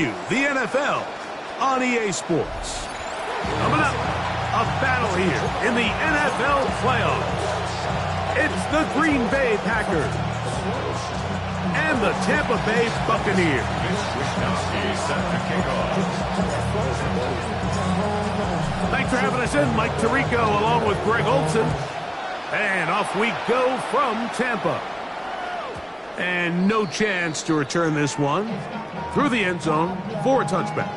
you the NFL on EA Sports. Coming up, a battle here in the NFL playoffs. It's the Green Bay Packers and the Tampa Bay Buccaneers. Thanks for having us in, Mike Tirico, along with Greg Olson. And off we go from Tampa. And no chance to return this one through the end zone for a touchback.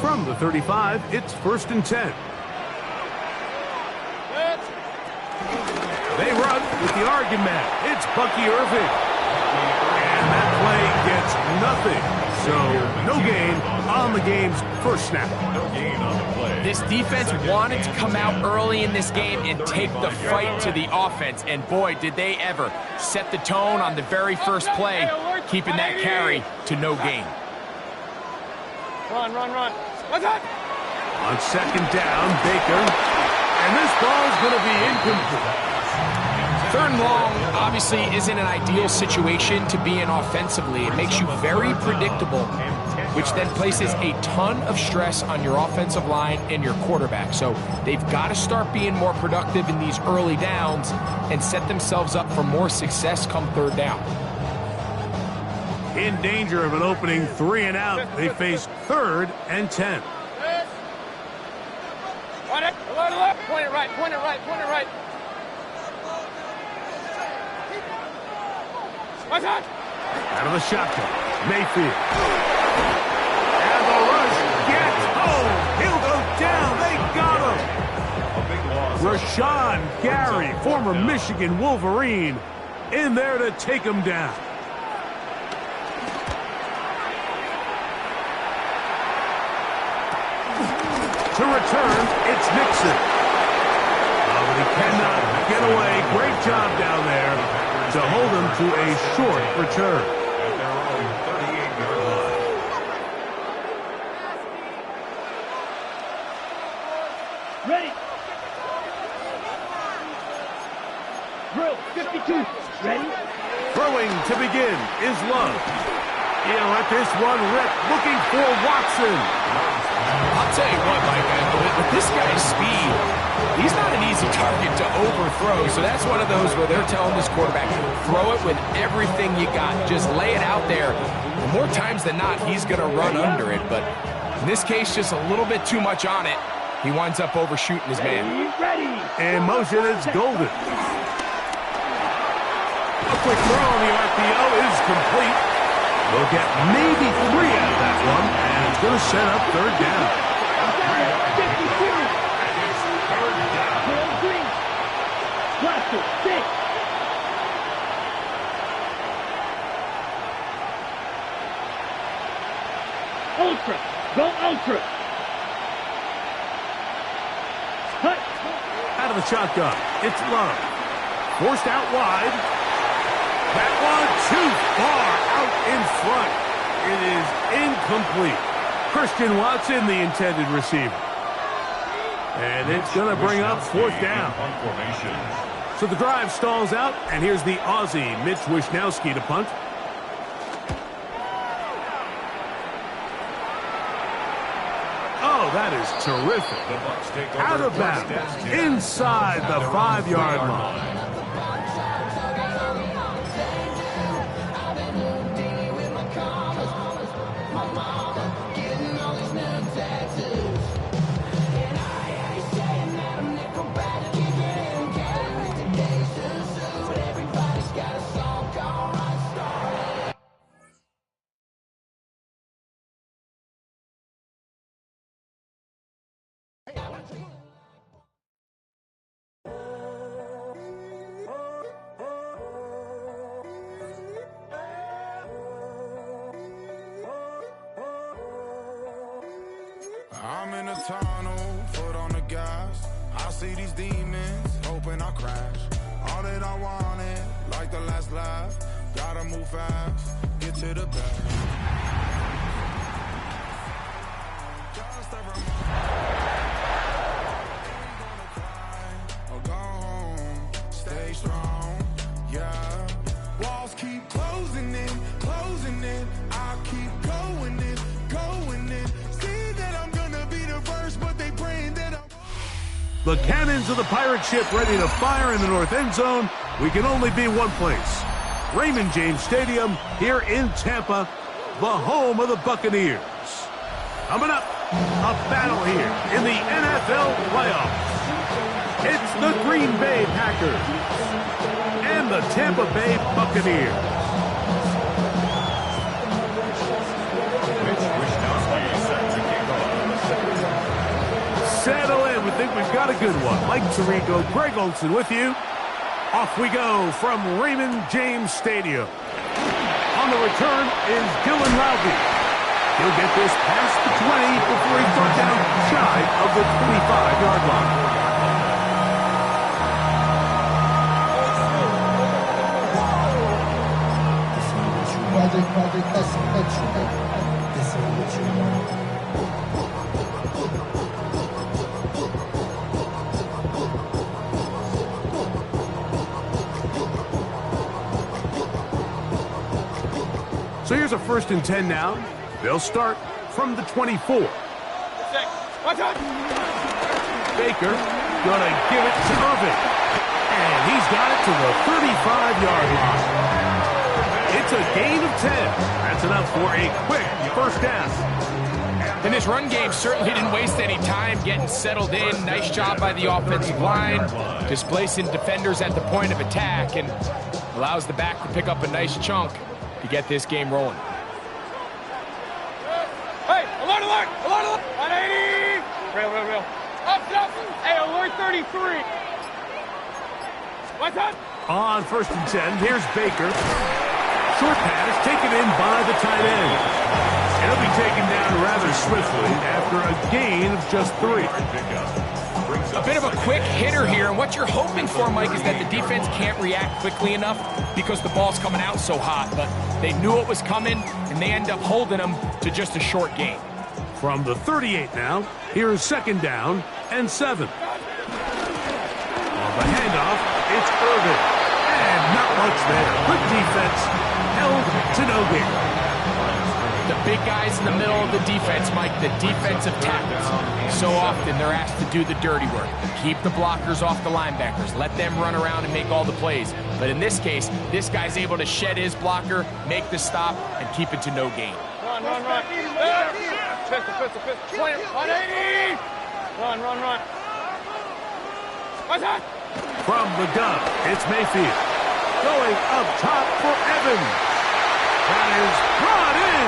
From the 35, it's 1st and 10. They run with the argument. It's Bucky Irving. And that play gets nothing. So no gain on the game's first snap. No gain on the play. This defense wanted to come out early in this game and take the fight to the offense. And boy, did they ever set the tone on the very first play, keeping that carry to no gain. Run. What's that? On 2nd down, Baker. And this ball's going to be incomplete. 3rd and long obviously isn't an ideal situation to be in offensively. It makes you very predictable, which then places a ton of stress on your offensive line and your quarterback. So they've got to start being more productive in these early downs and set themselves up for more success come 3rd down. In danger of an opening 3 and out, they face 3rd and 10. Run it. Left. Point it right. What's that? Out of the shotgun, Mayfield. And the rush gets home. He'll go down. They got him. Rashawn Gary, former Michigan Wolverine, in there to take him down. To return, it's Nixon. Oh, but he cannot get away. Great job down there to hold him to a short return. At their own 38-yard line. Ready. Drill, 52. Ready. Throwing to begin is Love. He'll let this one rip, looking for Watson. I'll tell you what, Mike, with this guy's speed, he's not an easy target to overthrow. So that's one of those where they're telling this quarterback, throw it with everything you got. Just lay it out there. And more times than not, he's going to run under it. But in this case, just a little bit too much on it. He winds up overshooting his man. Ready. In motion, it's Golden. A quick throw on the RPO is complete. We'll get maybe 3 out of that one, and it's going to set up 3rd down. 52. Cluster, 6. Ultra. Go ultra. Hut. Out of the shotgun, it's Love. Forced out wide. That one too far out in front. It is incomplete. Christian Watson, the intended receiver. And it's going to bring up 4th down. So the drive stalls out, and here's the Aussie, Mitch Wishnowsky, to punt. Oh, that is terrific. Out of bounds, inside the 5-yard line. I'm in a tunnel, foot on the gas. I see these demons, hoping I crash. All that I wanted, like the last laugh. Gotta move fast, get to the back. just a reminder. Or go home, stay strong, yeah. Walls keep closing in, closing in. I keep going in, going in. See that I'm gonna be the first, but they praying that I'm. The cannons of the pirate ship ready to fire in the north end zone. We can only be one place. Raymond James Stadium here in Tampa, the home of the Buccaneers. Coming up, a battle here in the NFL playoffs. It's the Green Bay Packers and the Tampa Bay Buccaneers. Settle in. We think we've got a good one. Mike Tirico, Greg Olson with you. Off we go from Raymond James Stadium. On the return is Dylan Loudby. He'll get this past the 20 before he's brought down shy of the 25-yard line. So here's a 1st and 10 now. They'll start from the 24. Watch out! Baker gonna give it to Irvin. And he's got it to the 35-yard line. It's a gain of 10. That's enough for a quick first down. And this run game certainly didn't waste any time getting settled in. Nice job by the offensive line, displacing defenders at the point of attack, and allows the back to pick up a nice chunk to get this game rolling. Hey, alert, alert, alert, alert! 180! Real. Up. Hey, alert 33! What's up? On 1st and 10, here's Baker. Short pass taken in by the tight end. It'll be taken down rather swiftly after a gain of just 3. A bit of a quick hitter here, and what you're hoping for, Mike, is that the defense can't react quickly enough because the ball's coming out so hot, but they knew it was coming, and they end up holding them to just a short gain. From the 38 now, here's 2nd down and 7. On the handoff, it's Irvin. And not much there. Good defense, held to no gain. The big guys in the middle of the defense, Mike, the defensive tackles. So often they're asked to do the dirty work. Keep the blockers off the linebackers. Let them run around and make all the plays. But in this case, this guy's able to shed his blocker, make the stop, and keep it to no gain. Run. Pistol. 180! Run. What's that? From the gun, it's Mayfield. Going up top for Evans. That is brought in.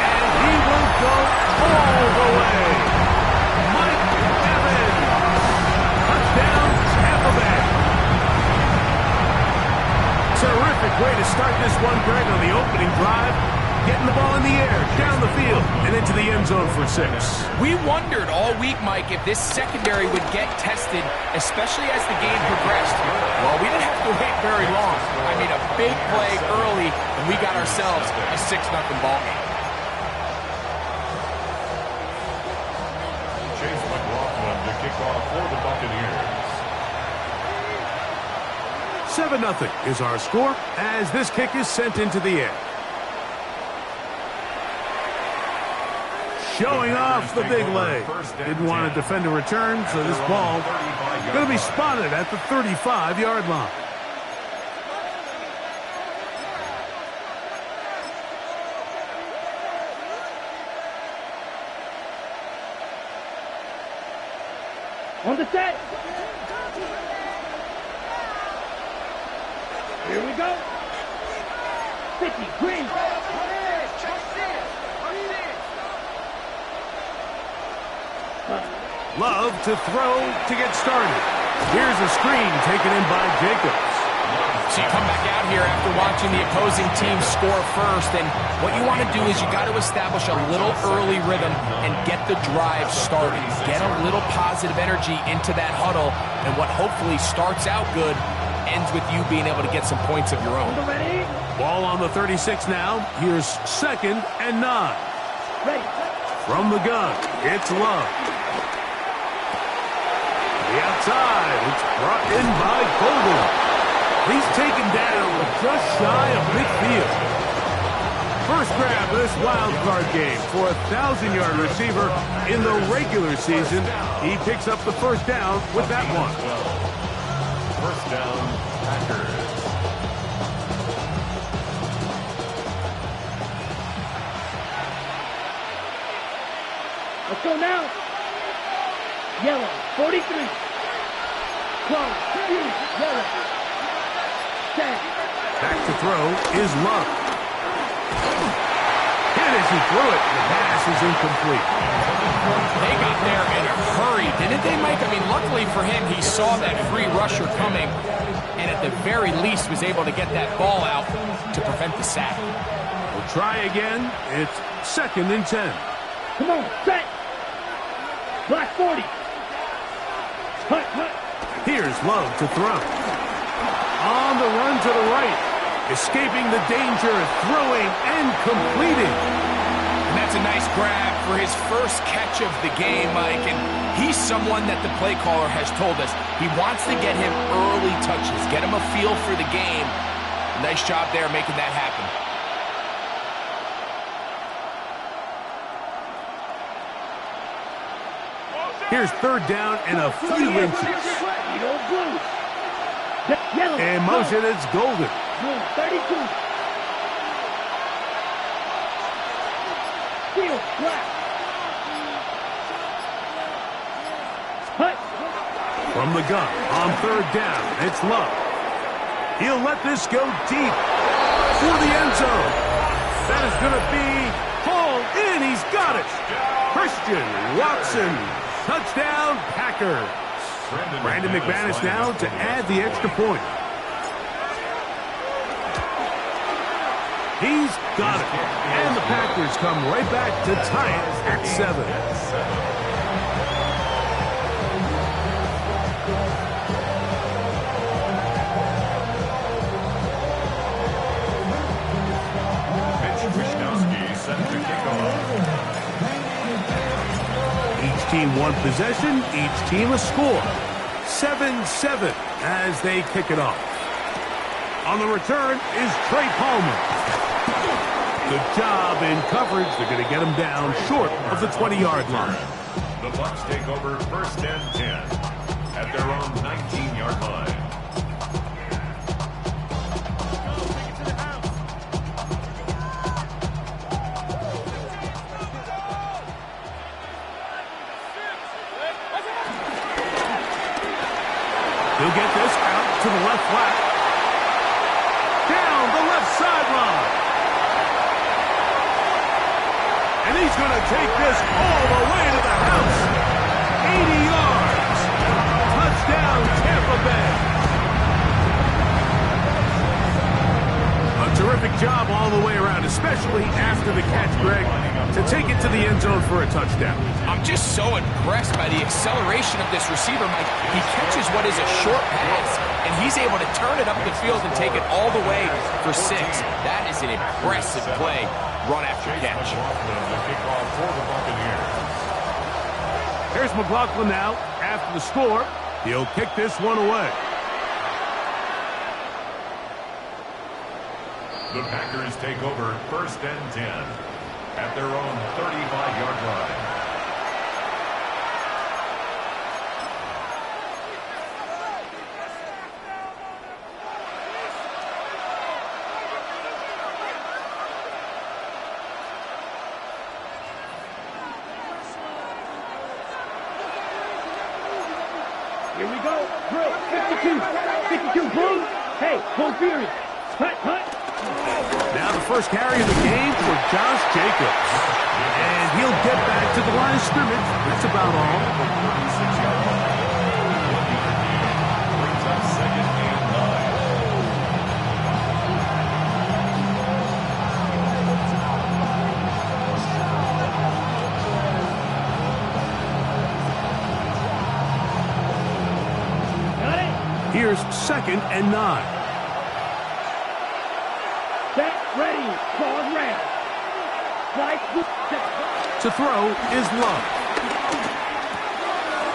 And he will go all the way. Mike Evans. Touchdown, Tampa Bay. Terrific way to start this one, Greg, on the opening drive. Getting the ball in the air, down the field, and into the end zone for 6. We wondered all week, Mike, if this secondary would get tested, especially as the game progressed. Well, we didn't have to wait very long. I mean, a big play early, and we got ourselves a 6-0 ball game. Chase McLaughlin to kick off for the Buccaneers. 7-0 is our score as this kick is sent into the air. Showing off the big leg. Didn't want to defend a return, so this ball going to be spotted at the 35-yard line. On the set. Here we go. 50, green. Love to throw to get started. Here's a screen taken in by Jacobs. So you come back out here after watching the opposing team score first, and what you want to do is you got to establish a little early rhythm and get the drive started. Get a little positive energy into that huddle, and what hopefully starts out good ends with you being able to get some points of your own. Ball on the 36 now. Here's 2nd and 9. Ready. From the gun, it's Love. The outside, it's brought in by Golden. He's taken down just shy of midfield. First grab of this wild card game for a 1,000-yard receiver in the regular season. He picks up the first down with that one. First down, Packers. Let's go now. Yellow, 43. 12, yellow. 10. Back to throw is Love. And as he threw it, the pass is incomplete. They got there in a hurry, didn't they, Mike? I mean, luckily for him, he saw that free rusher coming and at the very least was able to get that ball out to prevent the sack. We'll try again. It's 2nd and 10. Come on, set. Black 40. Hut, hut. Here's Love to throw. On the run to the right. Escaping the danger, throwing and completing. And that's a nice grab for his first catch of the game, Mike. And he's someone that the play caller has told us he wants to get him early touches, get him a feel for the game. Nice job there making that happen. Here's 3rd down and a few inches. And motion, it's Golden. 32. Field, black. Hut. From the gun, on 3rd down, it's Love. He'll let this go deep for the end zone. That is going to be hauled in. He's got it. Christian Watson. Touchdown, Packers. Brandon McManus now to add the extra point. He's got it. And the Packers come right back to tie it at 7. Each team one possession, each team a score. 7-7 as they kick it off. On the return is Trey Palmer. Good job in coverage. They're going to get him down short of the 20-yard line. The Bucs take over 1st and 10 at their own 19-yard line. He'll get this out to the left flat. Down the left sideline. And he's going to take this all the way to the house. 80 yards. Touchdown, Tampa Bay. A terrific job all the way around, especially after the catch, Greg, to take it to the end zone for a touchdown. I'm just so impressed by the acceleration of this receiver, Mike. He catches what is a short pass, and he's able to turn it up the field and take it all the way for 6. That is an impressive play, run after catch. Here's McLaughlin now after the score. He'll kick this one away. The Packers take over 1st and 10 at their own 35-yard line. Here we go. Drill. 52. 52, boom. Hey, full fury. Hut, hut. Now the first carry of the game for Josh Jacobs. And he'll get back to the line of scrimmage. That's about all. Brings up 2nd and 9. Got it. Here's 2nd and 9. Set, ready, pause, red. Slide, set. To throw is Love.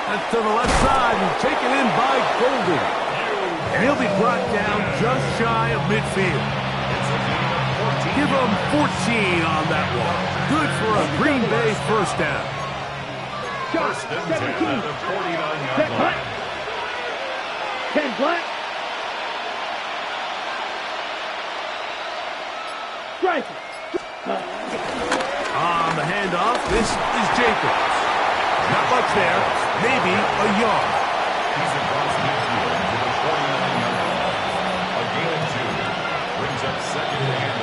That's to the left side and taken in by Golden. And he'll be brought down just shy of midfield. Give him 14 on that one. Good for a Green Bay first down. First and 10 at the 49-yard line. 10 black. Strike. On the handoff, this is Jacobs. Not much there, maybe a yard. He's across midfield to the 49-yard line. A gain of 2 brings up second and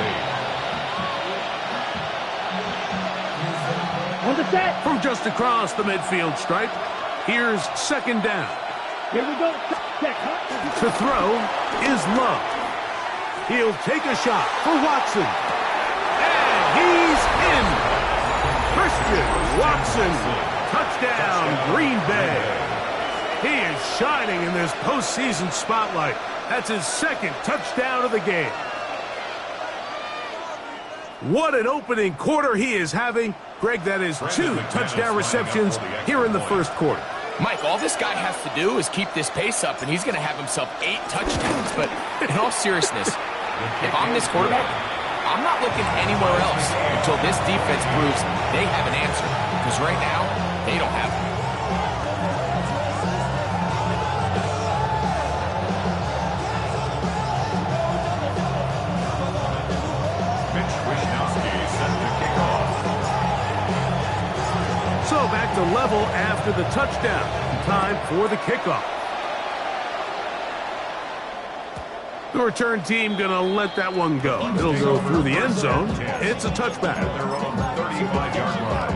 8. On the set. From just across the midfield stripe, here's second down. Here we go. Check. To throw is Love. He'll take a shot for Watson. And he's in. Christian Watson. Touchdown, Green Bay. He is shining in this postseason spotlight. That's his second touchdown of the game. What an opening quarter he is having. Greg, that is 2 touchdown receptions here in the first quarter. Mike, all this guy has to do is keep this pace up, and he's going to have himself 8 touchdowns. But in all seriousness, if I'm this quarterback, I'm not looking anywhere else until this defense proves they have an answer. Because right now, they don't have it. So back to level after the touchdown. Time for the kickoff. The return team going to let that one go. It'll go through the end zone. It's a touchback. At their own 35-yard line.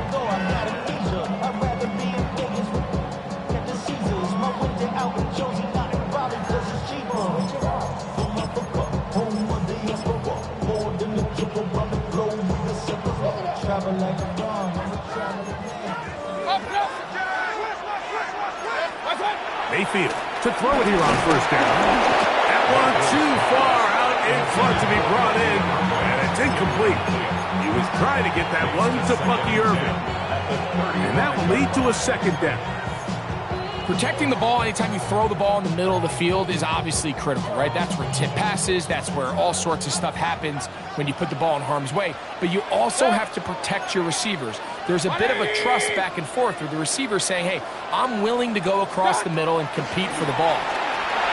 Mayfield to throw it here on first down. That one too far out in front to be brought in, and it's incomplete. He was trying to get that one to Bucky Irving, and that will lead to a second down. Protecting the ball anytime you throw the ball in the middle of the field is obviously critical, right? That's where tip passes, that's where all sorts of stuff happens when you put the ball in harm's way. But you also have to protect your receivers. There's a bit of a trust back and forth with the receiver saying, hey, I'm willing to go across the middle and compete for the ball.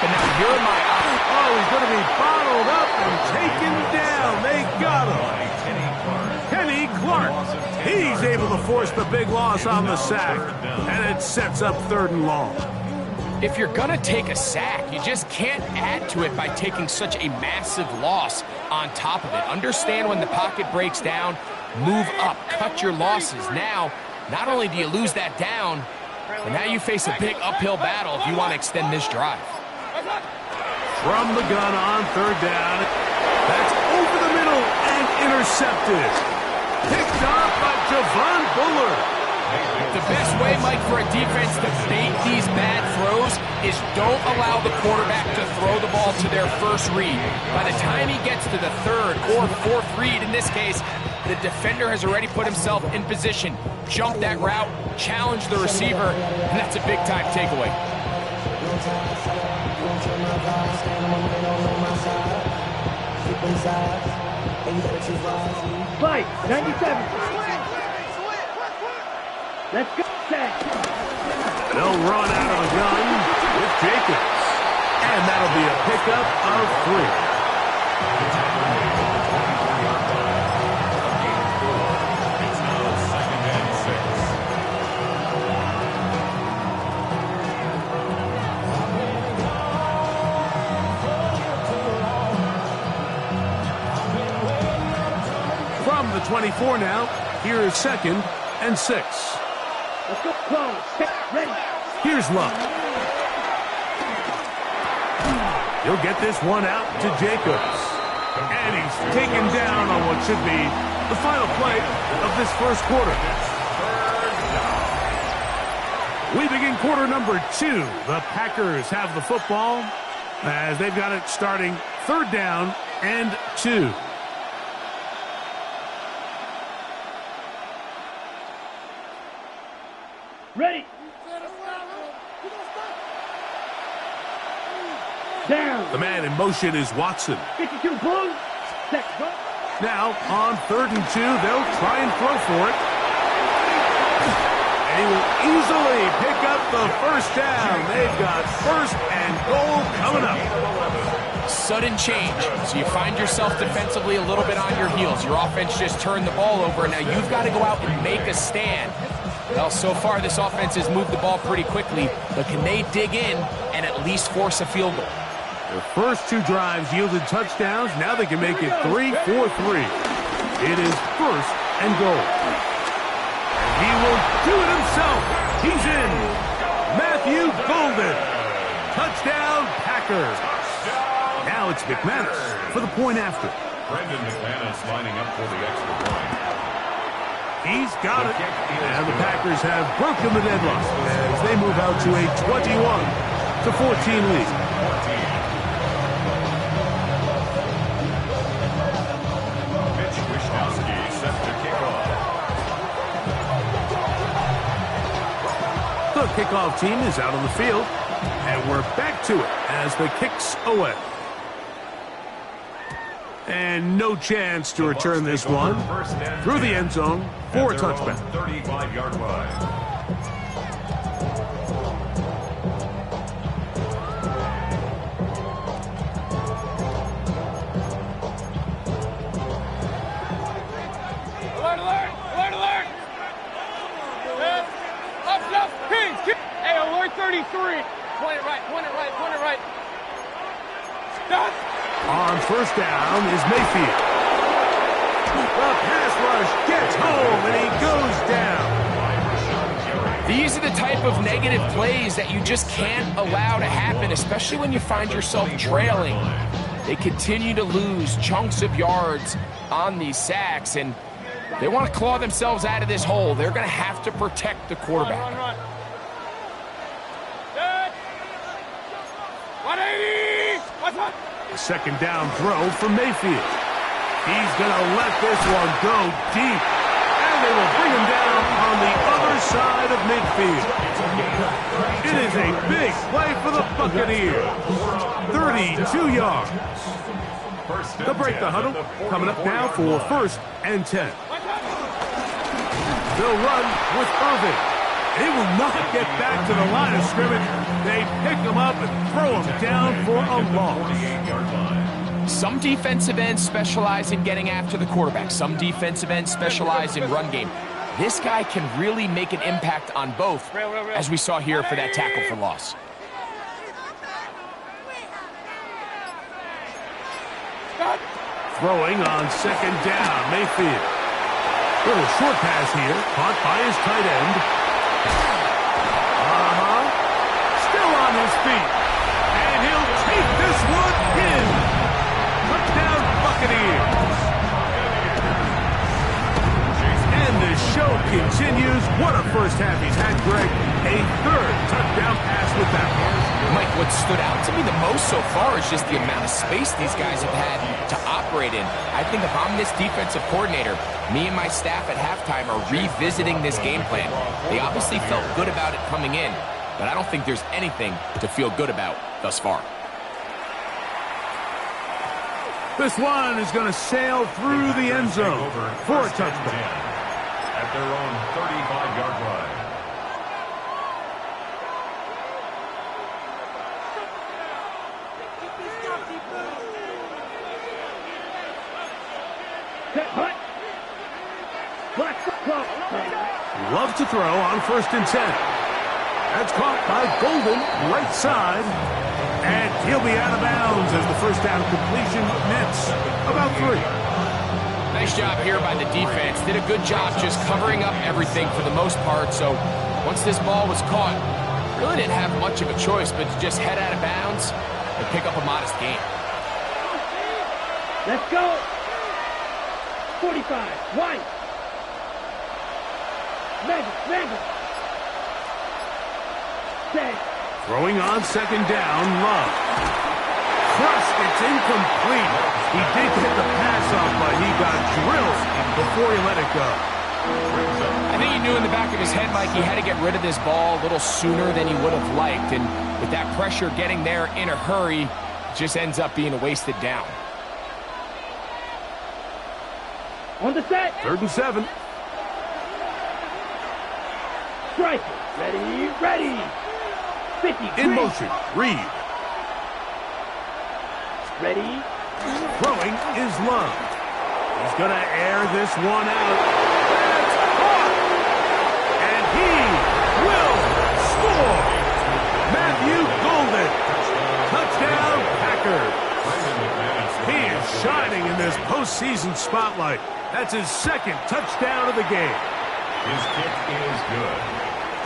But now you're my option. Oh, he's going to be bottled up and taken down. They got him. Kenny Clark. He's able to force the big loss on the sack, and it sets up 3rd and long. If you're going to take a sack, you just can't add to it by taking such a massive loss on top of it. Understand when the pocket breaks down, move up, cut your losses. Now, not only do you lose that down, but now you face a big uphill battle if you want to extend this drive. From the gun on 3rd down. That's over the middle and intercepted. Picked off by Javon Bullard. The best way, Mike, for a defense to bait these bad throws is don't allow the quarterback to throw the ball to their first read. By the time he gets to the 3rd or 4th read, in this case, the defender has already put himself in position. Jump that route, challenge the receiver, and that's a big-time takeaway. Fight, 97. Let's go. They'll run out of the gun with Jacobs. And that'll be a pickup of 3. It's now 2nd and 6. From the 24 now, here is 2nd and 6. Let's go. Close. Ready. Here's Love. He'll get this one out to Jacobs. And he's taken down on what should be the final play of this first quarter. We begin quarter number 2. The Packers have the football as they've got it starting 3rd down and 2. Ready. Down. The man in motion is Watson. 52 Bucs. Set. Go. Now, on 3rd and 2, they'll try and throw for it. And he will easily pick up the first down. They've got 1st and goal coming up. Sudden change. So you find yourself defensively a little bit on your heels. Your offense just turned the ball over. Now you've got to go out and make a stand. Well, so far this offense has moved the ball pretty quickly, but can they dig in and at least force a field goal? Their first 2 drives yielded touchdowns. Now they can make it 3-4-3. It is 1st and goal. And he will do it himself. He's in. Matthew Golden. Touchdown, Packers. Now it's McManus for the point after. Brendan McManus lining up for the extra point. He's got it. And the Packers have broken the deadlock as they move out to a 21-14 lead. The kickoff team is out on the field, and we're back to it as the kick's away. And no chance to return this one through the end zone for a touchback. 35-yard line. Up, Kings, hey, alert 33. Point it right. Stop. On 1st down is Mayfield. The pass rush gets home, and he goes down. These are the type of negative plays that you just can't allow to happen, especially when you find yourself trailing. They continue to lose chunks of yards on these sacks, and they want to claw themselves out of this hole. They're going to have to protect the quarterback. Run. 180. What's up? A 2nd down throw from Mayfield. He's going to let this one go deep. And they will bring him down on the other side of midfield. It is a big play for the Buccaneers. 32 yards. They'll break the huddle. Coming up now for 1st and 10. They'll run with Irving. He will not get back to the line of scrimmage. They pick him up and throw him down for a loss. Some defensive ends specialize in getting after the quarterback. Some defensive ends specialize in run game. This guy can really make an impact on both, as we saw here for that tackle for loss. Throwing on 2nd down, Mayfield. Little short pass here, caught by his tight end. Still on his feet. And he'll take this one in. Touchdown, Buccaneers. And the show continues. What a first half he's had, Greg. A 3rd touchdown pass with that one. Mike, what stood out to me the most so far is just the amount of space these guys have had to operate in. I think if I'm this defensive coordinator, me and my staff at halftime are revisiting this game plan. They obviously felt good about it coming in, but I don't think there's anything to feel good about thus far. This one is going to sail through the end zone for a touchdown. At their own 35-yard line. Love to throw on 1st and 10. That's caught by Golden, right side. And he'll be out of bounds as the 1st down completion nets about 3. Nice job here by the defense. Did a good job just covering up everything for the most part. So once this ball was caught, really didn't have much of a choice but to just head out of bounds and pick up a modest gain. Let's go. 45. White. Mega. Throwing on 2nd down, Love. Crushed, it's incomplete. He did get the pass off, but he got drilled before he let it go. brings up I think he knew in the back of his head, Mike, he had to get rid of this ball a little sooner than he would have liked. And with that pressure getting there in a hurry, it just ends up being a wasted down. On the set. 3rd and 7. Strike. Ready, ready. 50. In motion. Reed. Ready. Throwing is Love. He's going to air this one out. That's caught. And he will score. Matthew Golden. Touchdown, Packers. He is shining in this postseason spotlight. That's his 2nd touchdown of the game. his kick is good.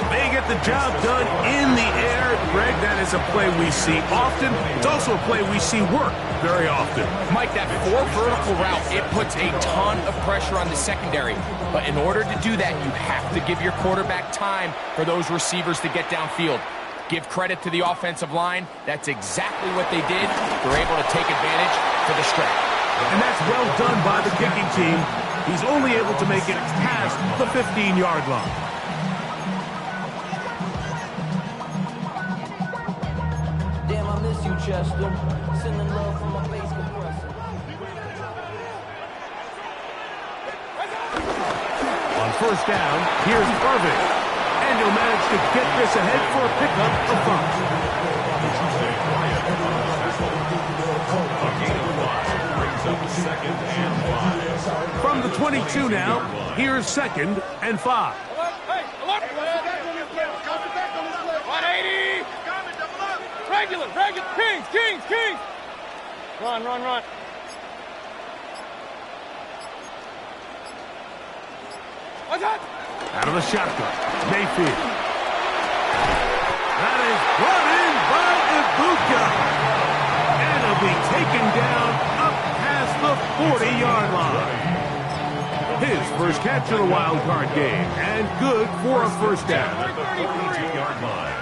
They get the job done in the air. Greg, that is a play we see often. It's also a play we see work very often. Mike, that 4 vertical route, it puts a ton of pressure on the secondary. But in order to do that, you have to give your quarterback time for those receivers to get downfield. Give credit to the offensive line. That's exactly what they did. They're able to take advantage for the stretch. And that's well done by the kicking team. He's only able to make it past the 15-yard line. Damn, I miss you, Chester. Sending love from my bass compressor. On 1st down, here's Irving. And he'll manage to get this ahead for a pickup of 5. A gain of 5 brings up 2nd and 5. From the 22 now, here's 2nd and 5. Hey, 180. Regular. Kings. Run. What's that? Out of the shotgun, Mayfield. That is brought in by Ibuka. And he'll be taken down up past the 40-yard line. His first catch of the wild card game, and good for a 1st down. At the 32-yard line.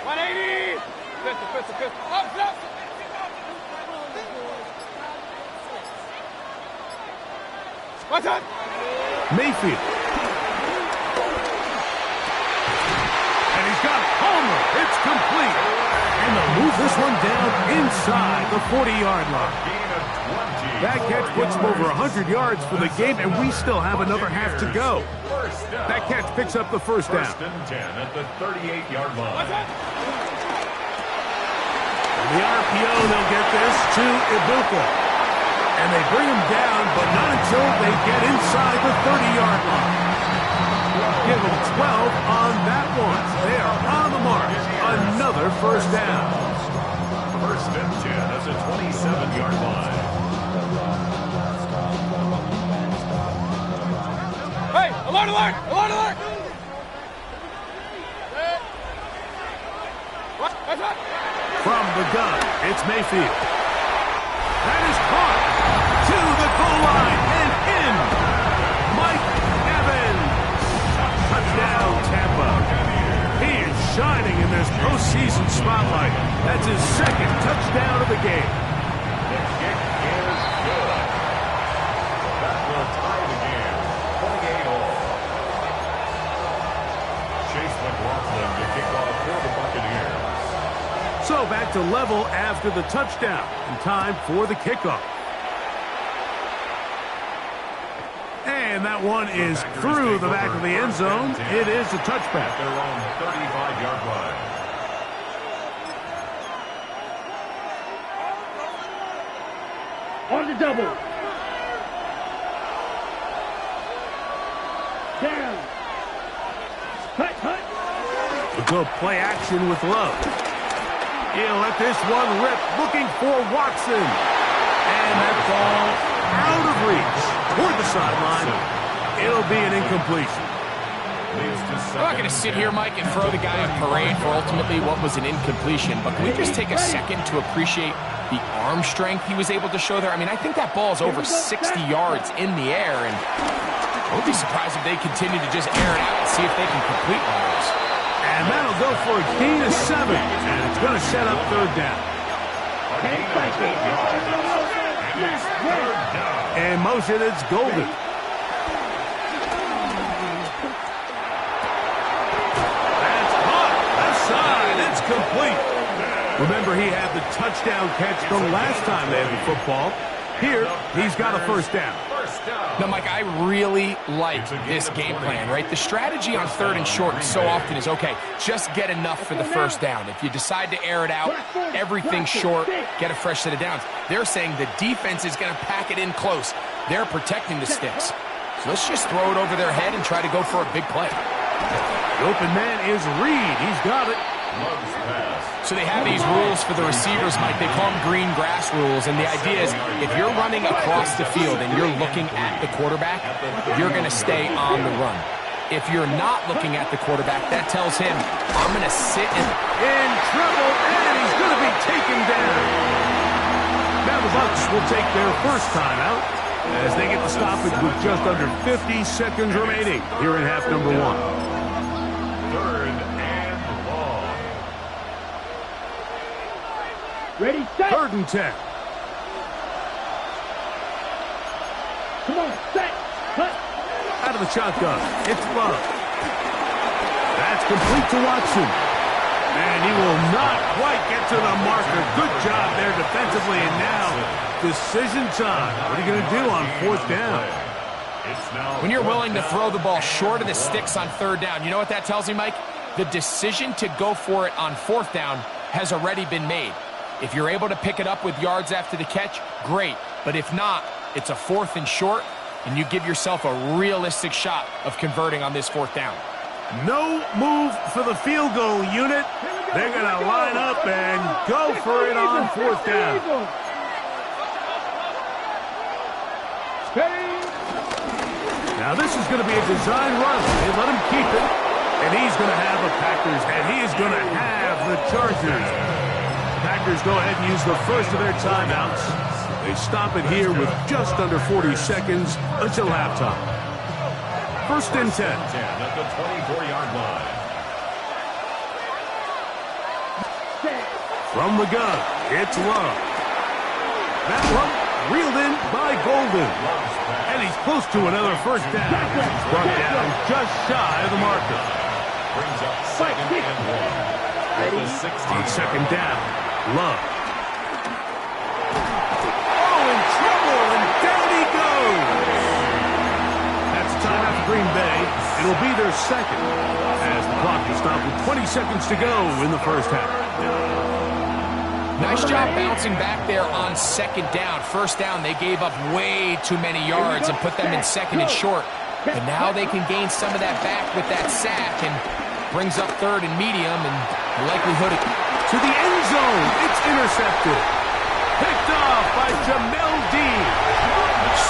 180. Pistol. Up. What's that? Mayfield. And he's got Homer. It's complete. And they'll move this one down inside the 40-yard line. Gain of 20. That catch puts him over 100 yards for the game, and we still have another half to go. First down. That catch picks up the 1st down. 1st and 10 at the 38-yard line. What's that? And the RPO, they'll get this to Ibuka. And they bring him down, but not until they get inside the 30-yard line. Give them 12 on that one. They are on the mark. Another 1st down. 1st and 10 at the 27-yard line. Hey, alert! What's that? From the gun, it's Mayfield. That is caught to the goal line and in. Mike Evans. Touchdown, Tampa. He is shining in this postseason spotlight. That's his 2nd touchdown of the game. The kick is good. That will tie the game. 28 all. Chase McLaughlin to kick off for the Buccaneers. So back to level after the touchdown. And time for the kickoff. And that one is through the back of the end zone. It is a touchback. At their own 35-yard line. On the double. Down. Hut. A good play action with Love. He'll let this one rip, looking for Watson. And that ball out of reach toward the sideline. It'll be an incompletion. I'm not going to sit here, Mike, and throw the guy a parade for ultimately what was an incompletion, but can we just take a second to appreciate the arm strength he was able to show there? I mean, I think that ball is over 60 yards in the air, and I would be surprised if they continue to just air it out and see if they can complete one of those. And that'll go for a gain of 7. And it's going to set up 3rd down. A gain of 10 yards. And In motion, it's Golden. That's caught. Left side. It's complete. Remember, he had the touchdown catch the last time they had the football. Here, he's got a first down. Now, Mike, I really like this game plan, right? The strategy on 3rd and short so often is, okay, just get enough for the first down. If you decide to air it out, everything's short, get a fresh set of downs. They're saying the defense is going to pack it in close. They're protecting the sticks. So let's just throw it over their head and try to go for a big play. The open man is Reed. He's got it. So they have these rules for the receivers, Mike. They call them green grass rules. And the idea is if you're running across the field and you're looking at the quarterback, you're going to stay on the run. If you're not looking at the quarterback, that tells him, I'm going to sit in trouble, and he's going to be taken down. Now the Bucs will take their first timeout as they get the stoppage with just under 50 seconds remaining here in half number 1. 3rd and long. Ready, set. 3rd and 10. Come on, set. Cut. Out of the shotgun, it's Love. That's complete to Watson. And he will not quite get to the marker. Good job there defensively, and now decision time. What are you going to do on 4th down? When you're willing to throw the ball short of the sticks on 3rd down, you know what that tells me, Mike? The decision to go for it on 4th down has already been made. If you're able to pick it up with yards after the catch, great. But if not, it's a 4th and short, and you give yourself a realistic shot of converting on this 4th down. No move for the field goal unit. They're going to line up and go for it on 4th down. Now this is going to be a design run. They let him keep it, and he's going to have the Packers, and he is going to have the Chargers. Packers go ahead and use the first of their timeouts. They stop it here with just under 40 seconds until halftime. 1st and 10. At the 24-yard line. From the gun, it's Love. That one reeled in by Golden. And he's close to another first down. He's brought down just shy of the marker. Brings up 2nd and 1. At the 16. On 2nd down, Love. Oh, in trouble, and down he goes. That's timeout for Green Bay. It'll be their second as the clock is stopped with 20 seconds to go in the first half. Nice job bouncing back there on 2nd down. 1st down, they gave up way too many yards and put them in 2nd and short. But now they can gain some of that back with that sack and brings up 3rd and medium and the likelihood of... To the end zone, it's intercepted. Picked off by Jamel Dean.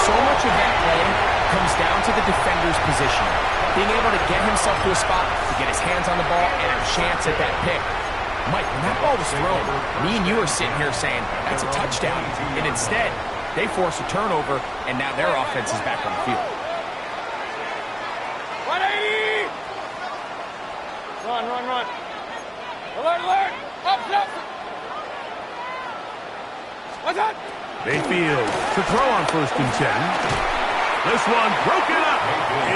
So much of that play comes down to the defender's position. Being able to get himself to a spot, to get his hands on the ball, and a chance at that pick. Mike, when that ball was thrown, me and you are sitting here saying, that's a touchdown. And instead, they force a turnover, and now their offense is back on the field. 180! Run, run, run. Alert, alert! Up, up! What's that? Mayfield to throw on 1st and 10. This one broken up.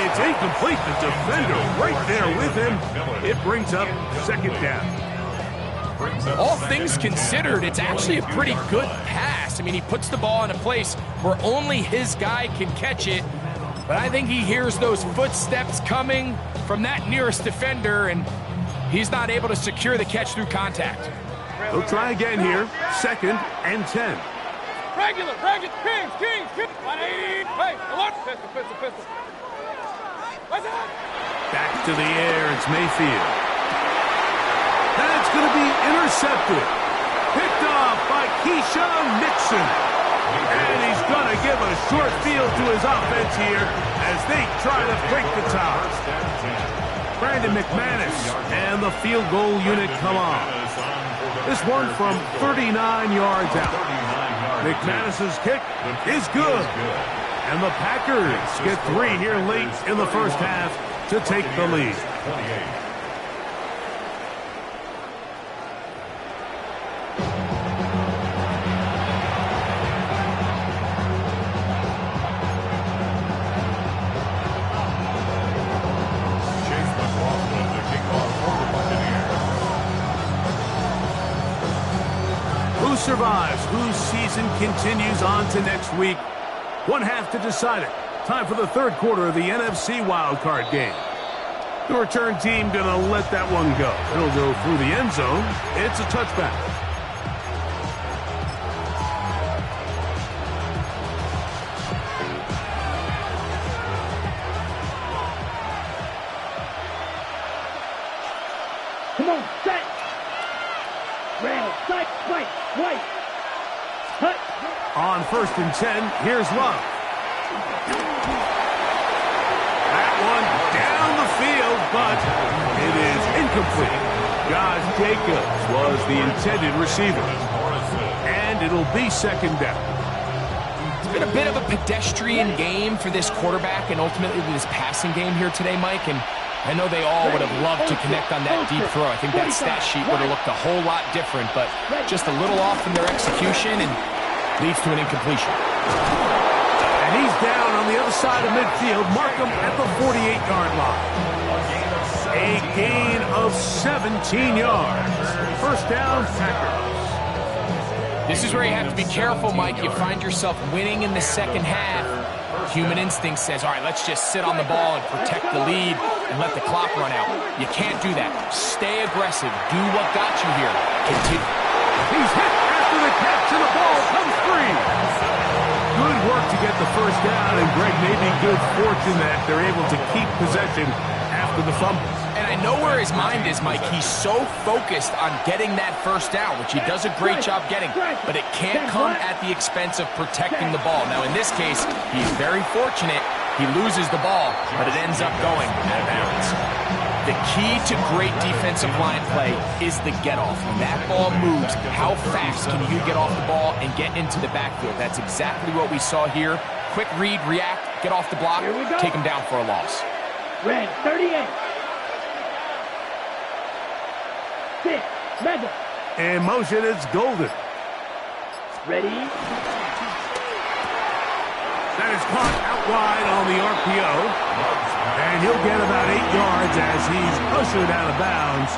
It's incomplete. The defender right there with him. It brings up 2nd down. All things considered, it's actually a pretty good pass. I mean, he puts the ball in a place where only his guy can catch it. But I think he hears those footsteps coming from that nearest defender, and he's not able to secure the catch through contact. They'll try again here. 2nd and 10. Regular, Kings, 180! Hey, alert! Pistol. What's that? Back to the air, it's Mayfield. That's going to be intercepted. Picked off by Keyshawn Nixon. And he's going to give a short field to his offense here as they try to break the tie. Brandon McManus and the field goal unit come on. This one from 39 yards out. McManus's kick is good. And the Packers get 3 here late in the first half to take the lead. survives, whose season continues on to next week. One half to decide it. Time for the third quarter of the NFC wildcard game. The return team going to let that one go. It'll go through the end zone. It's a touchback. Come on, set. Red, sight, white. Hut. On 1st and 10, here's Love. That one down the field, but it is incomplete. Josh Jacobs was the intended receiver. And it'll be 2nd down. It's been a bit of a pedestrian game for this quarterback and ultimately this passing game here today, Mike. And I know they all would have loved to connect on that deep throw. I think that stat sheet would have looked a whole lot different, but just a little off in their execution and leads to an incompletion. And he's down on the other side of midfield. Mark him at the 48-yard line. A gain of 17 yards. 1st down, Packers. This is where you have to be careful, Mike. You find yourself winning in the second half. Human instinct says, all right, let's just sit on the ball and protect the lead and let the clock run out. You can't do that. Stay aggressive. Do what got you here. Continue. He's hit after the catch, and the ball comes free. Good work to get the 1st down, and Greg, maybe good fortune that they're able to keep possession after the fumble. And I know where his mind is, Mike. He's so focused on getting that 1st down, which he does a great job getting, but it can't come at the expense of protecting the ball. Now, in this case, he's very fortunate. He loses the ball, but it ends up going out of bounds. The key to great defensive line play is the get-off. When that ball moves, how fast can you get off the ball and get into the backfield? That's exactly what we saw here. Quick read, react, get off the block, take him down for a loss. Red, 38. 6, mega. In motion, it's Golden. Ready. That is caught out wide on the RPO. And he'll get about 8 yards as he's ushered out of bounds.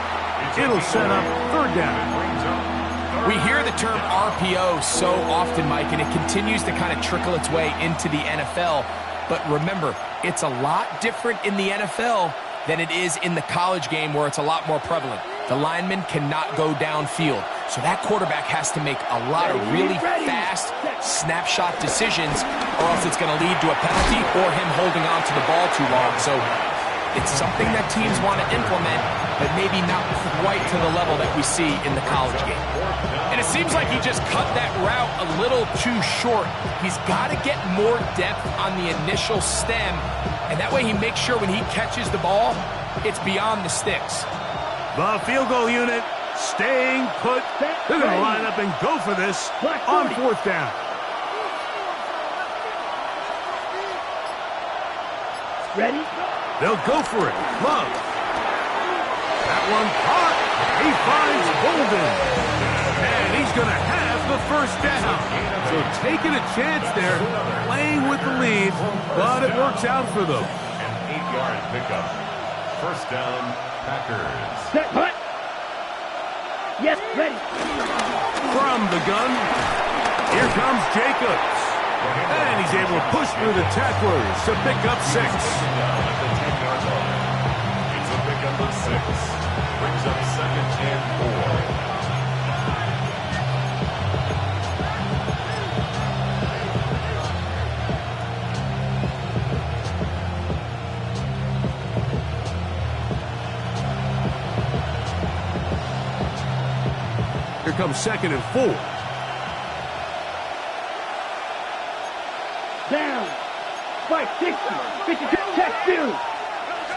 It'll set up 3rd down. We hear the term RPO so often, Mike, and it continues to kind of trickle its way into the NFL. But remember, it's a lot different in the NFL than it is in the college game where it's a lot more prevalent. The lineman cannot go downfield. So that quarterback has to make a lot of really fast snapshot decisions or else it's going to lead to a penalty or him holding on to the ball too long. So it's something that teams want to implement, but maybe not quite to the level that we see in the college game. And it seems like he just cut that route a little too short. He's got to get more depth on the initial stem, and that way he makes sure when he catches the ball, it's beyond the sticks. The field goal unit staying put. They're going to line up and go for this on 4th down. Ready? They'll go for it. Love. That one caught. He finds Golden. And he's going to have the 1st down. So taking a chance there, playing with the lead, but it works out for them. An 8-yard pickup. 1st down, Packers. Set, hut. Yes, ready. From the gun, here comes Jacobs. And he's able to push through the tacklers to pick up 6. At the 10-yard line. It's a pickup of 6. Brings up 2nd and 4. Here comes 2nd and 4. Down. 560. 52. Check 2.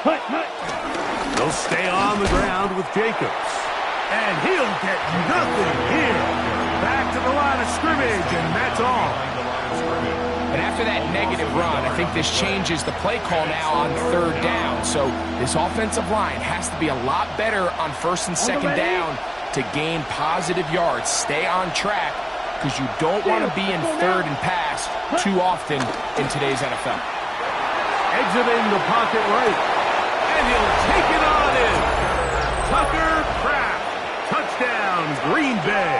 Hut. They'll stay on the ground with Jacobs. And he'll get nothing here. Back to the line of scrimmage, and that's all. And after that negative run, I think this changes the play call now on 3rd down. So this offensive line has to be a lot better on 1st and 2nd down to gain positive yards. Stay on track because you don't want to be in 3rd and pass too often in today's NFL. Exiting the pocket right. And he'll take it on in. Tucker Kraft. Touchdown, Green Bay.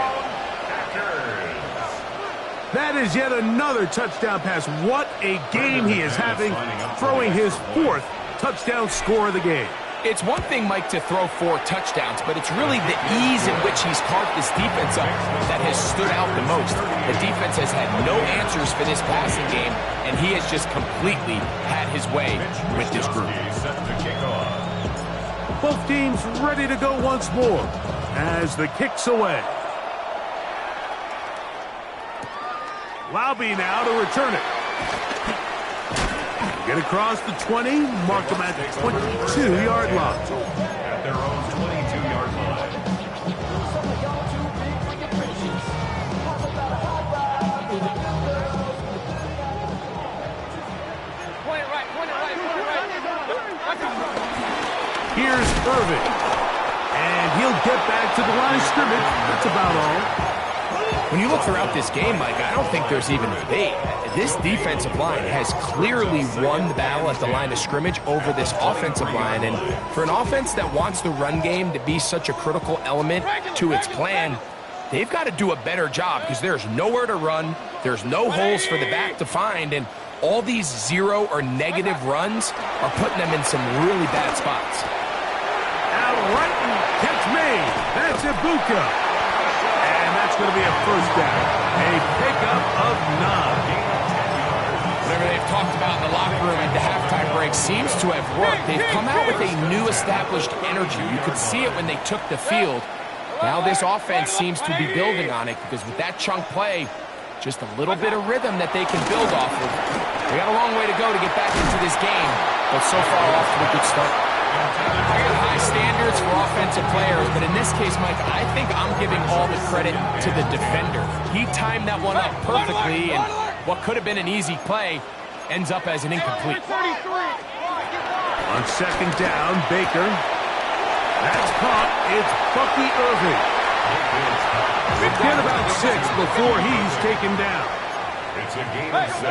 That is yet another touchdown pass. What a game he is having, throwing his 4th touchdown score of the game. It's one thing, Mike, to throw 4 touchdowns, but it's really the ease in which he's carved this defense up that has stood out the most. The defense has had no answers for this passing game, and he has just completely had his way with this group. Both teams ready to go once more as the kick's away. Laube now to return it. Get across the 20, mark them at the 22-yard line. At their own 22-yard line. Here's Irving. And he'll get back to the line of scrimmage. That's about all. When you look throughout this game, Mike, I don't think there's even debate. This defensive line has clearly won the battle at the line of scrimmage over this offensive line. And for an offense that wants the run game to be such a critical element to its plan, they've got to do a better job because there's nowhere to run. There's no holes for the back to find. And all these 0 or negative runs are putting them in some really bad spots. Out right and catch made. That's Ibuka. And that's going to be a first down. A pickup of 9. Whatever they've talked about in the locker room at the halftime break seems to have worked. They've come out with a new established energy. You could see it when they took the field. Now this offense seems to be building on it because with that chunk play, just a little bit of rhythm that they can build off of. They got a long way to go to get back into this game, but so far off to a good start. I got high standards for offensive players, but in this case, Mike, I think I'm giving all the credit to the defender. He timed that one up perfectly, and what could have been an easy play ends up as an incomplete. On second down, Baker. That's caught. It's Bucky Irving. Get about 6 before he's taken down. It's a game of 6.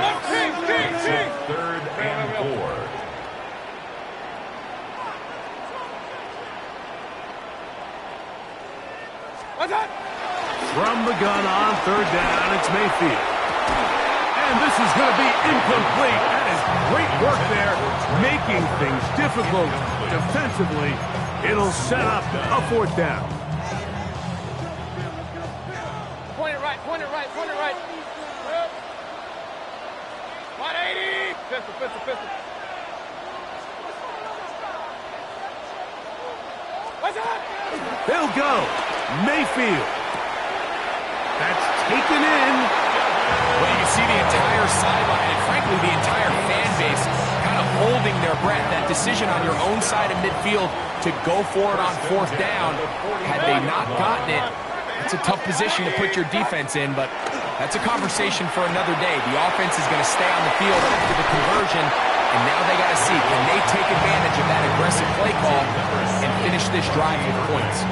It's a 3rd and 4. From the gun on 3rd down, it's Mayfield. And this is going to be incomplete. That is great work there, making things difficult defensively. It'll set up a 4th down. Point it right, point it right, point it right. 180. Pistol. What's up? They'll go. Mayfield. That's taken in. Well, you can see the entire sideline and, frankly, the entire fan base kind of holding their breath. That decision on your own side of midfield to go for it on 4th down, had they not gotten it, it's a tough position to put your defense in, but that's a conversation for another day. The offense is going to stay on the field after the conversion, and now they got to see, can they take advantage of that aggressive play call and finish this drive with points?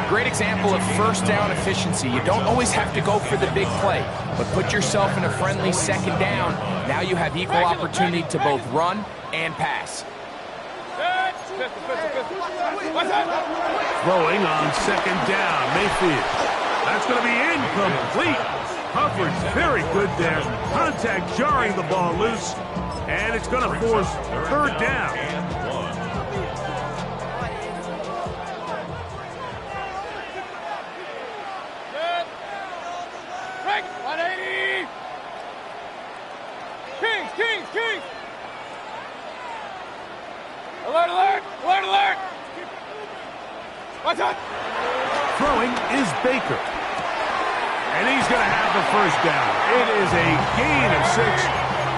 Great example of first down efficiency. You don't always have to go for the big play, but put yourself in a friendly second down. Now you have equal opportunity to both run and pass. Throwing on second down, Mayfield. That's going to be incomplete. Coverage very good there. Contact jarring the ball loose, and it's going to force 3rd down. Kings! Alert! Watch out! Throwing is Baker. And he's going to have the first down. It is a gain of 6.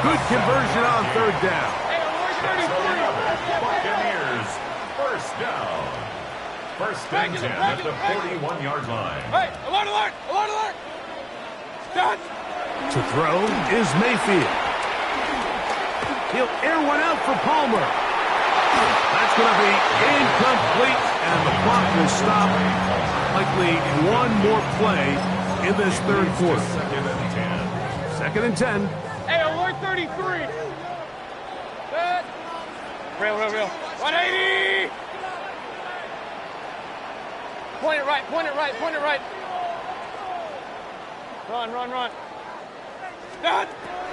Good conversion on 3rd down. Buccaneers, first down. First and 10 at the 41-yard line. Hey, alert! Done! To throw is Mayfield. He'll air one out for Palmer. That's going to be incomplete, and the clock will stop. Likely one more play in this 3rd quarter. Second and 10. Hey, alert 33. Set. Real. 180. Point it right. Run.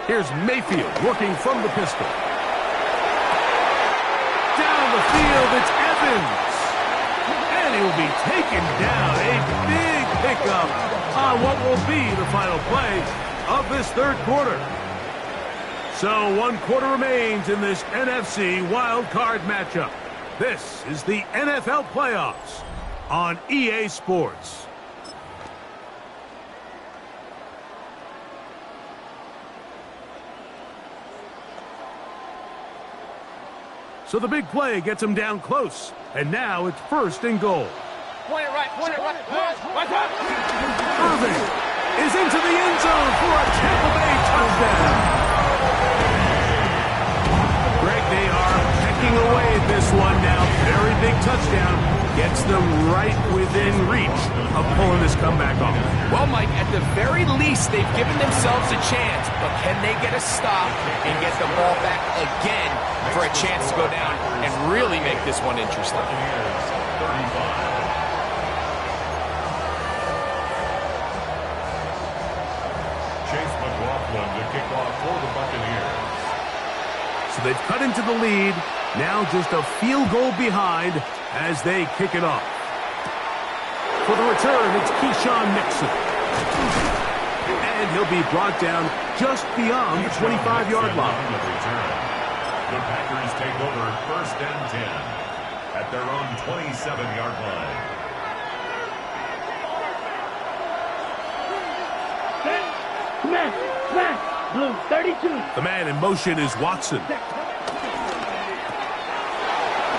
Here's Mayfield working from the pistol. Down the field, it's Evans. And he will be taken down. A big pickup on what will be the final play of this third quarter. So 1 quarter remains in this NFC wild card matchup. This is the NFL playoffs on EA Sports. So the big play gets him down close. And now it's 1st and goal. Point it right. Irving is into the end zone for a Tampa Bay touchdown. Greg, they are pecking away at this one now. Very big touchdown. Gets them right within reach of pulling this comeback off. Well, Mike, at the very least, they've given themselves a chance, but can they get a stop and get the ball back again for a chance to go down and really make this one interesting? Chase McLaughlin to kick off for the Buccaneers. So they've cut into the lead. Now just a field goal behind as they kick it off. For the return, it's Keyshawn Nixon. And he'll be brought down just beyond the 25-yard line. The Packers take over 1st and 10 at their own 27-yard line. Smash. Blue, 32. The man in motion is Watson.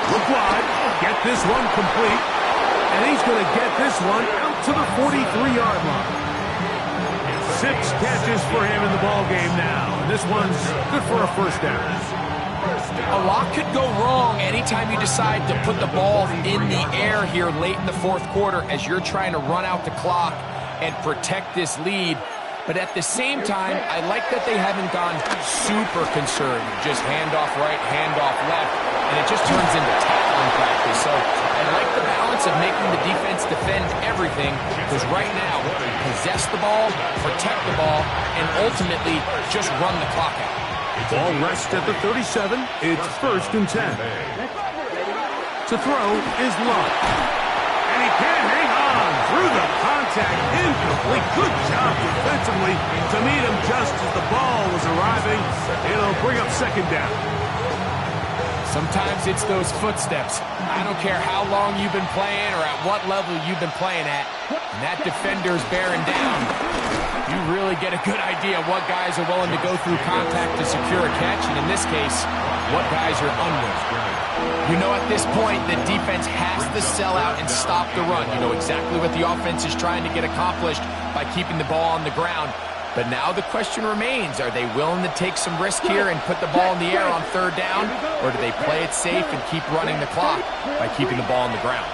Look wide. Get this one complete. And he's going to get this one out to the 43-yard line. 6 catches for him in the ball game now. And this one's good for a 1st down. A lot could go wrong anytime you decide to put the ball in the air here late in the 4th quarter as you're trying to run out the clock and protect this lead. But at the same time, I like that they haven't gone super conservative. Just handoff right, handoff left, and it just turns into tackling practice. So I like the balance of making the defense defend everything, because right now, possess the ball, protect the ball, and ultimately just run the clock out. Ball rests at the 37. It's 1st and 10. To throw is Love. And he can't hang on through the contact. Incomplete. Good job defensively to meet him just as the ball was arriving. It'll bring up 2nd down. Sometimes it's those footsteps. I don't care how long you've been playing or at what level you've been playing at. And that defender's bearing down. You really get a good idea of what guys are willing to go through contact to secure a catch, and in this case, what guys are unwilling. You know at this point, the defense has to sell out and stop the run. You know exactly what the offense is trying to get accomplished by keeping the ball on the ground. But now the question remains, are they willing to take some risk here and put the ball in the air on 3rd down, or do they play it safe and keep running the clock by keeping the ball on the ground?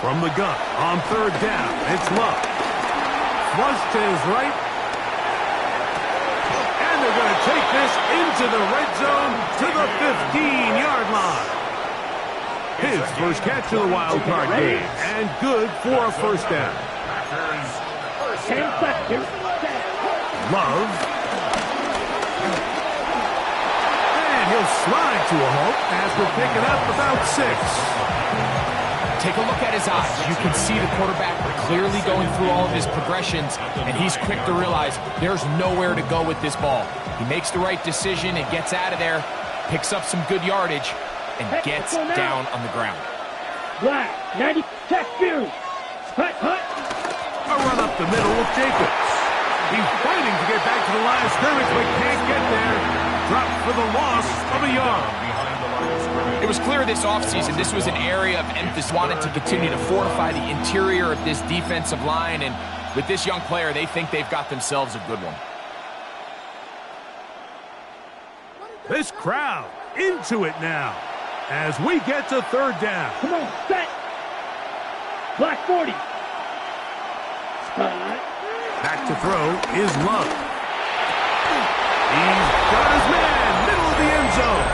From the gun on 3rd down, it's Love. Flush to his right. And they're going to take this into the red zone to the 15-yard line. His first catch of the wild card game, and good for a 1st down. 10 seconds. Love. And he'll slide to a halt as we're picking up about 6. Take a look at his eyes. You can see the quarterback clearly going through all of his progressions, and he's quick to realize there's nowhere to go with this ball. He makes the right decision and gets out of there, picks up some good yardage, and gets down on the ground. Black, 90, check Fury. Hut. A run up the middle with Jacobs. He's fighting to get back to the line of scrimmage, but can't get there. Dropped for the loss of a yard. It was clear this offseason this was an area of emphasis, wanted to continue to fortify the interior of this defensive line, and with this young player, they think they've got themselves a good one. This crowd into it now as we get to 3rd down. Come on, set. Black 40. Spot. Back to throw is Love. He's got his man, middle of the end zone.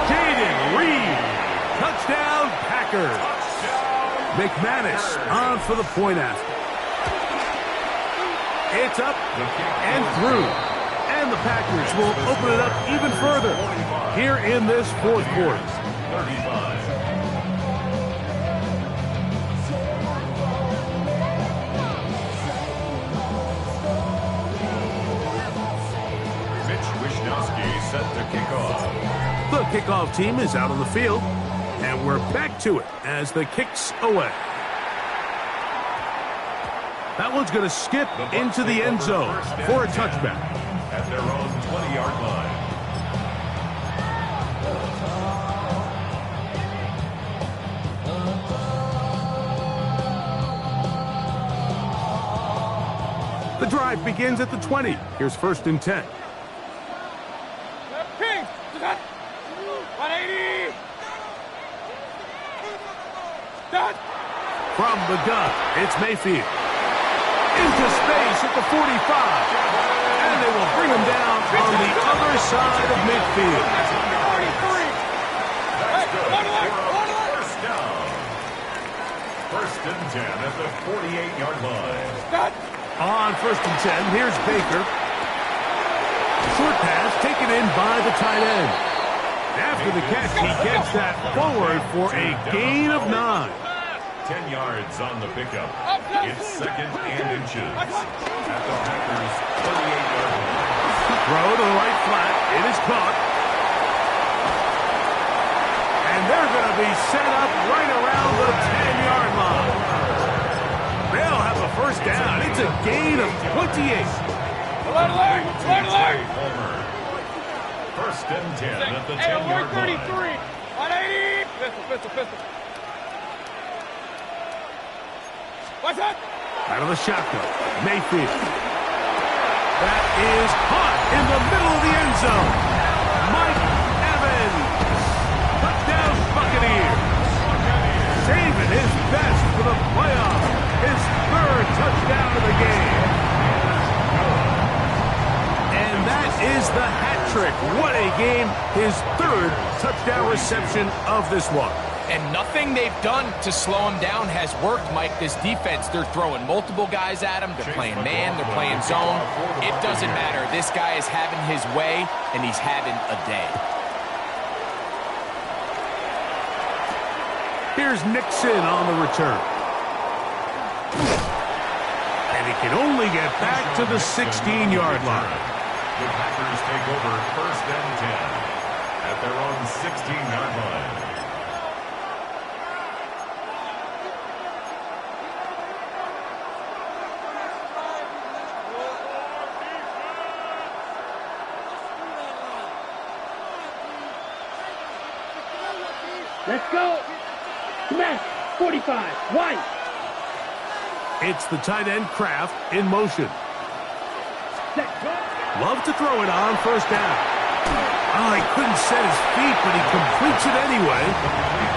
Jaden Reed. Touchdown, Packers. McManus on for the point after. It's up and through. And the Packers will open it up even further here in this fourth quarter. 35. Set to kick off. The kickoff team is out on the field, and we're back to it as the kick's away. That one's going to skip into the end zone for a touchback. At their own 20-yard line. The drive begins at the 20. Here's 1st and 10. 180. From the gun, it's Mayfield. Into space at the 45. And they will bring him down on the other side of midfield. 43. First down. 1st and 10 at the 48-yard line. On 1st and 10, here's Baker. Short pass taken in by the tight end. After the catch, he gets that forward for a gain of 9. 10 yards on the pickup. It's 2nd and inches at the Packers' 38-yard line. Throw to the right flat. It is caught. And they're going to be set up right around the 10-yard line. They'll have a 1st down. It's a gain of 28. Alert! 1st and 10 at the 10-yard line. 33. 180. Pistol. Watch that. Out of the shotgun, Mayfield. That is caught in the middle of the end zone. Mike Evans. Touchdown Buccaneers. Saving his best for the playoffs. His 3rd touchdown of the game. And that is the hat trick. What a game. His 3rd touchdown reception of this one. And nothing they've done to slow him down has worked, Mike. This defense, they're throwing multiple guys at him. They're playing man. They're playing zone. It doesn't matter. This guy is having his way, and he's having a day. Here's Nixon on the return. And he can only get back to the 16-yard line. The Packers take over 1st and 10 at their own 16-yard line. Let's go. Smash. 45. White. It's the tight end Kraft in motion. Love to throw it on 1st down. Oh, he couldn't set his feet, but he completes it anyway.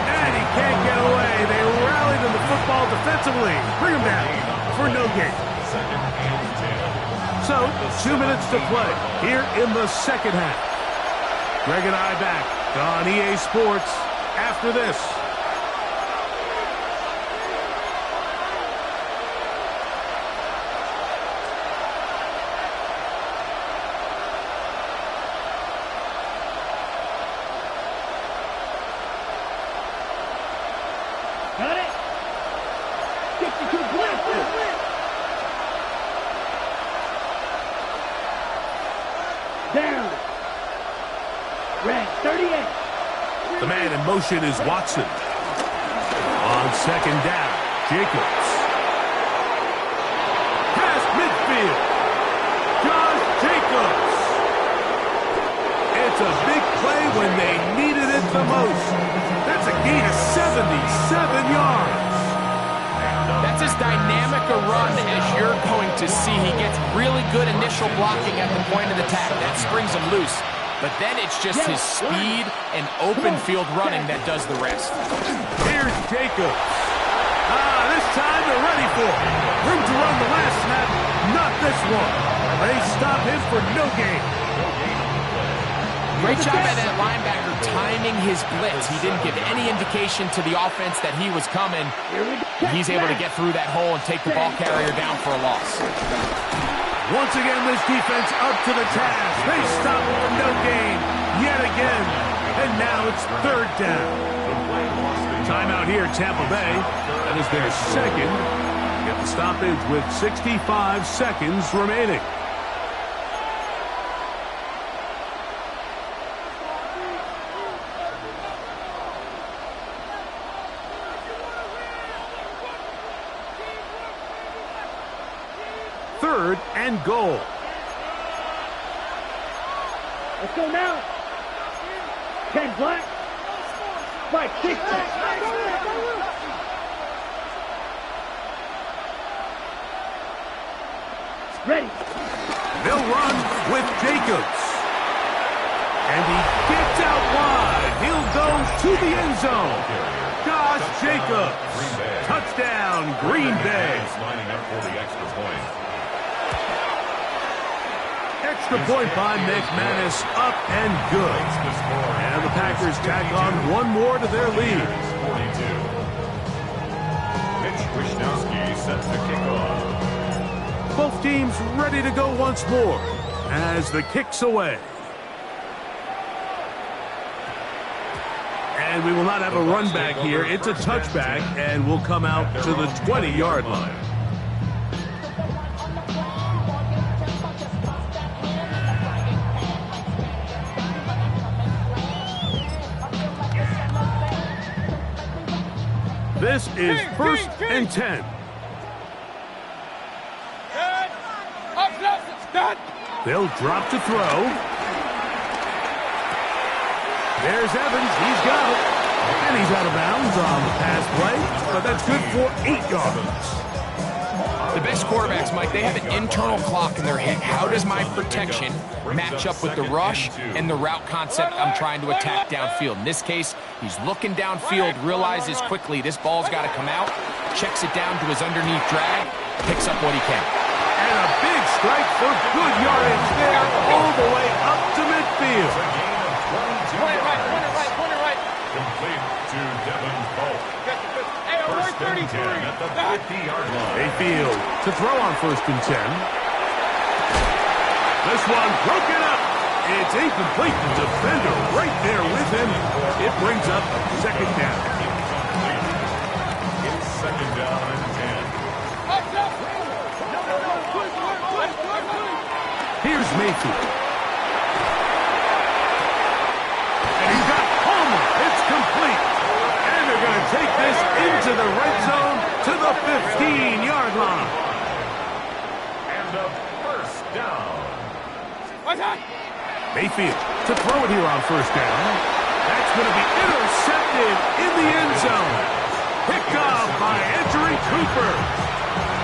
And he can't get away. They rallied in the football defensively. Bring him down for no gain. 2nd and 10. So, 2 minutes to play here in the 2nd half. Greg and I back on EA Sports after this. Got it. 62 blast. Down. Red 38. The man in motion is Watson. On 2nd down, Jacobs. Past midfield. Josh Jacobs. It's a big play when they needed it the most. That's a gain of 77 yards. That's as dynamic a run as you're going to see. He gets really good initial blocking at the point of attack. That springs him loose. But then it's just his speed and open field running that does the rest. Here's Jacobs. This time they're ready for it. Room to run the last snap, not this one. They stop him for no gain. Great job by that linebacker timing his blitz. He didn't give any indication to the offense that he was coming. He's able to get through that hole and take the ball carrier down for a loss. Once again, this defense up to the task. They stop for no gain yet again. And now it's third down. Timeout here, Tampa Bay. That is their second. Get the stoppage with 65 seconds remaining. Third and goal. Let's go now. 10 black. 5, 6. Ready. They'll run with Jacobs. And he gets out wide. He'll go to the end zone. Josh Jacobs. Touchdown, Green Bay. Lining up for the extra point. Extra point by McManus, up and good. And the Packers tack on one more to their lead. 42. Mitch Wishnowsky sets the kickoff. Both teams ready to go once more as the kick's away. And we will not have a run back here. It's a touchback, and we'll come out to the 20-yard line. This is first and 10. They'll drop to throw. There's Evans. He's got it. And he's out of bounds on the pass play. But that's good for 8 yards. The best quarterbacks, Mike, they have an internal clock in their head. How does my protection match up with the rush and the route concept I'm trying to attack downfield? In this case, he's looking downfield, realizes quickly this ball's got to come out, checks it down to his underneath drag, picks up what he can. And a big strike for good yardage there all the way up to midfield. Point it right. Complete to Devin Polk. First and 10 at the 50-yard line. Mayfield to throw on first and 10. This one broken up. It's incomplete. The defender right there with him. It brings up second down. It's second down and 10. Here's Mayfield. And he's got Palmer. It's complete. And they're going to take this into the red zone to the 15-yard line. And a first down. Mayfield to throw it here on first down. That's going to be intercepted in the end zone. Picked off by Andrew Cooper.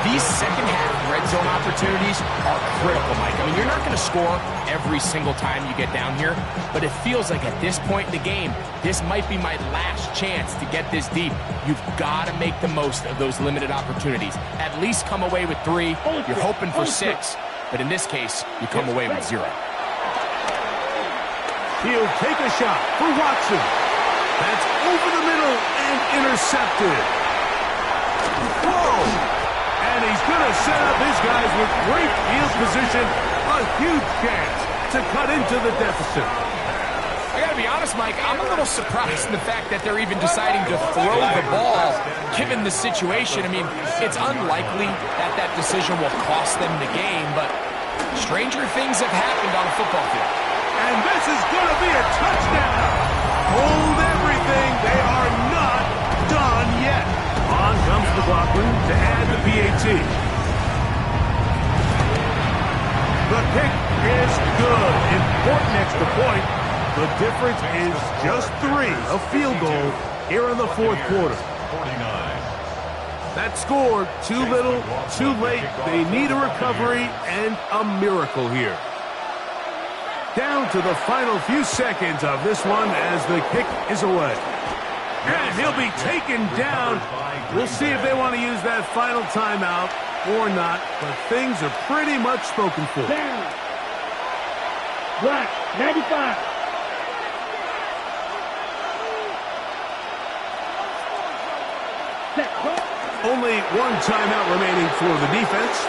These second-half red zone opportunities are critical, Mike. I mean, you're not going to score every single time you get down here, but it feels like at this point in the game, this might be my last chance to get this deep. You've got to make the most of those limited opportunities. At least come away with 3. You're hoping for 6, but in this case, you come away with 0. He'll take a shot for Watson. That's over the middle and intercepted. Whoa! And he's going to set up his guys with great field position. A huge chance to cut into the deficit. I got to be honest, Mike, I'm a little surprised in the fact that they're even deciding to throw the ball, given the situation. I mean, it's unlikely that that decision will cost them the game, but stranger things have happened on a football field. And this is going to be a touchdown. Hold everything. They are not done yet. On comes McLaughlin to add the PAT. The kick is good. Important extra point. The difference is just 3. A field goal here in the fourth quarter. 49. That score, too little, too late. They need a recovery and a miracle here. Down to the final few seconds of this one as the kick is away. And he'll be taken down. We'll see if they want to use that final timeout or not, but things are pretty much spoken for. Down. Black, 95. Set. Only one timeout remaining for the defense.